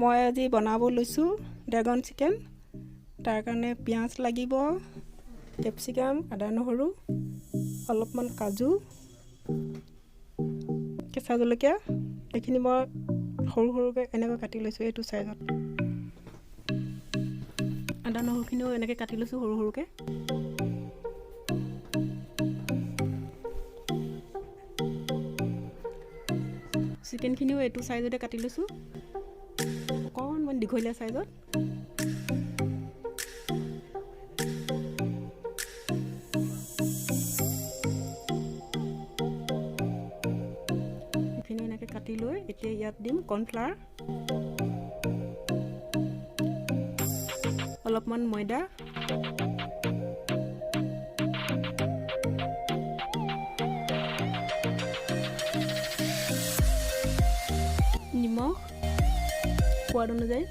মই আজি বনাব লৈছোঁ ড্ৰেগন চিকেন। তাৰ কাৰণে পিঁয়াজ লাগিব, কেপচিকাম, আদা নহৰু, অলপমান কাজু, কেঁচা জলকীয়া। এইখিনি মই সৰু সৰুকৈ এনেকৈ কাটি লৈছোঁ এইটো চাইজত। আদা নহৰুখিনিও এনেকৈ কাটি লৈছোঁ সৰু সৰুকৈ। চিকেনখিনিও এইটো চাইজতে কাটি লৈছোঁ, অকণমান দীঘলীয়া চাইজত। এইখিনি এনেকৈ কাটি লৈ এতিয়া ইয়াত দিম কৰ্ণফ্লাৱাৰ, অলপমান ময়দা, নিমখ সোৱাদ অনুযায়ী,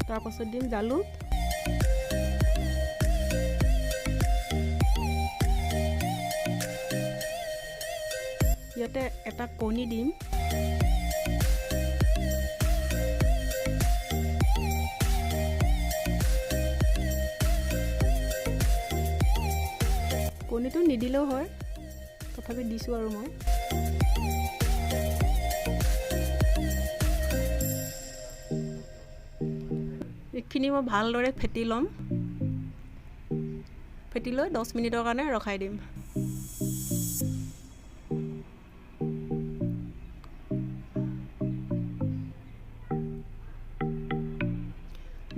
তাৰপাছত দিম জালুক, ইয়াতে এটা কণী দিম, কণীটো নিদিলেও হয়, তথাপি দিছোঁ আৰু মই। এইখিনি মই ভালদৰে ফেটি ল'ম, ফেটি লৈ 10 মিনিটৰ কাৰণে ৰখাই দিম।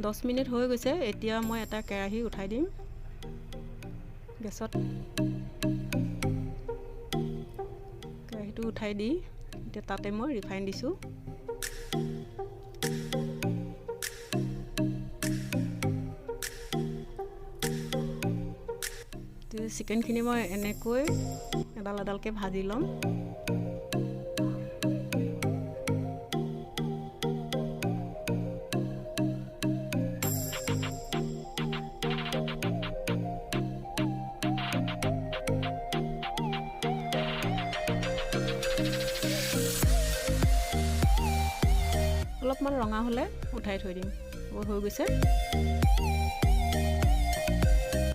দহ মিনিট হৈ গৈছে। এতিয়া মই এটা কেৰাহী উঠাই দিম গেছত। কেৰাহীটো উঠাই দি এতিয়া তাতে মই ৰিফাইন দিছোঁ। চিকেনখিনি মই এনেকৈ এডাল এডালকৈ ভাজি ল'ম। অলপমান ৰঙা হ'লে উঠাই থৈ দিম। হৈ গৈছে,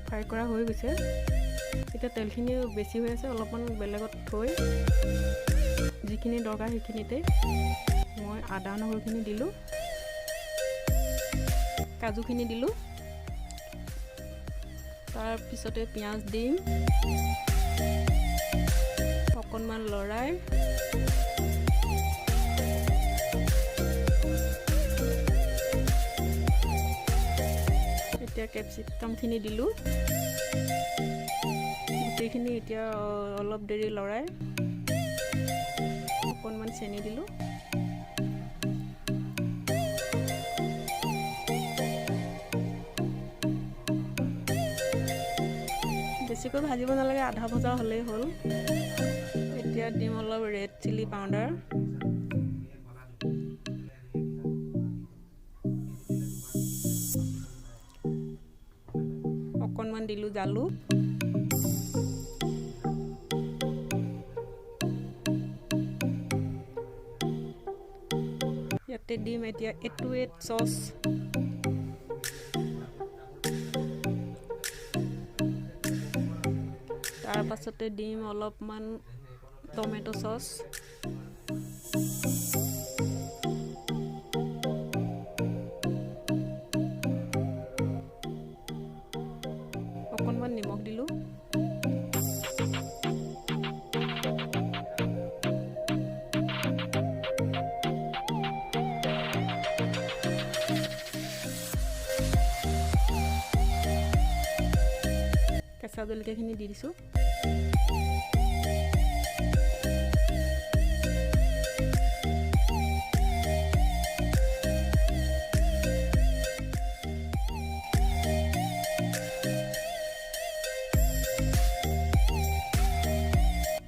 ফ্ৰাই কৰা হৈ গৈছে। এতিয়া তেলখিনি বেছি হৈ আছে, অলপমান বেলেগত থৈ যিখিনি দৰকাৰ সেইখিনিতে মই আদা নহৰুখিনি দিলোঁ, কাজুখিনি দিলোঁ, তাৰপিছতে পিঁয়াজ দিম, অকণমান লৰাই এতিয়া কেপচিকামখিনি দিলোঁ। গোটেইখিনি এতিয়া অলপ দেৰি লৰাই অকণমান চেনি দিলোঁ। বেছিকৈ ভাজিব নালাগে, আধা ভজা হ'লেই হ'ল। এতিয়া দিম অলপ ৰেড চিলি পাউডাৰ, অকণমান দিলোঁ জালুক, ইয়াতে দিম এতিয়া A28 চচ, তাৰ পাছতে দিম অলপমান টমেটো চচ, অকণমান নিমখ দিলোঁ, কেঁচা জলকীয়াখিনি দি দিছোঁ।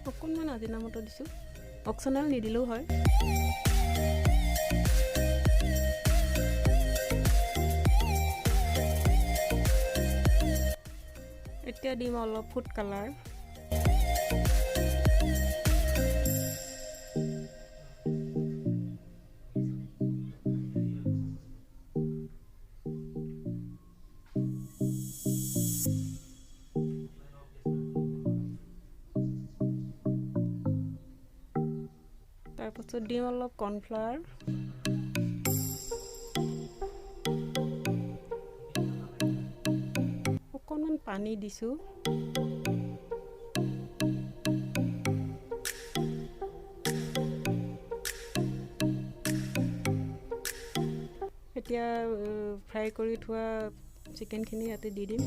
অকণমান আজিনামোটো দিছোঁ, অপচনেল নিদিলেও হয়। এতিয়া দিম অলপ ফুড কালাৰ, তাৰপিছত দিম অলপ কৰ্ণফ্লাৱাৰ, অকণমান পানী দিছোঁ। এতিয়া ফ্ৰাই কৰি থোৱা চিকেনখিনি ইয়াতে দি দিম।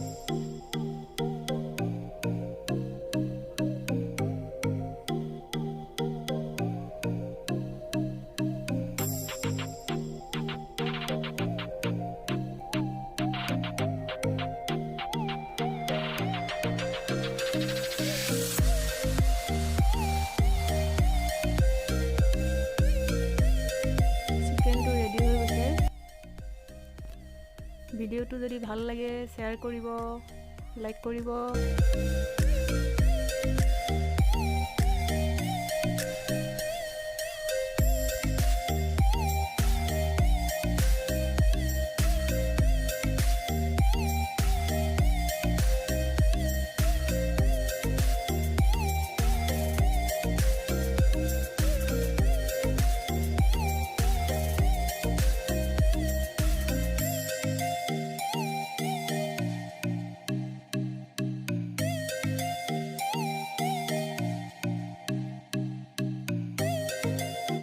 ভিডিঅ'টো যদি ভাল লাগে শ্বেয়াৰ কৰিব, লাইক কৰিব।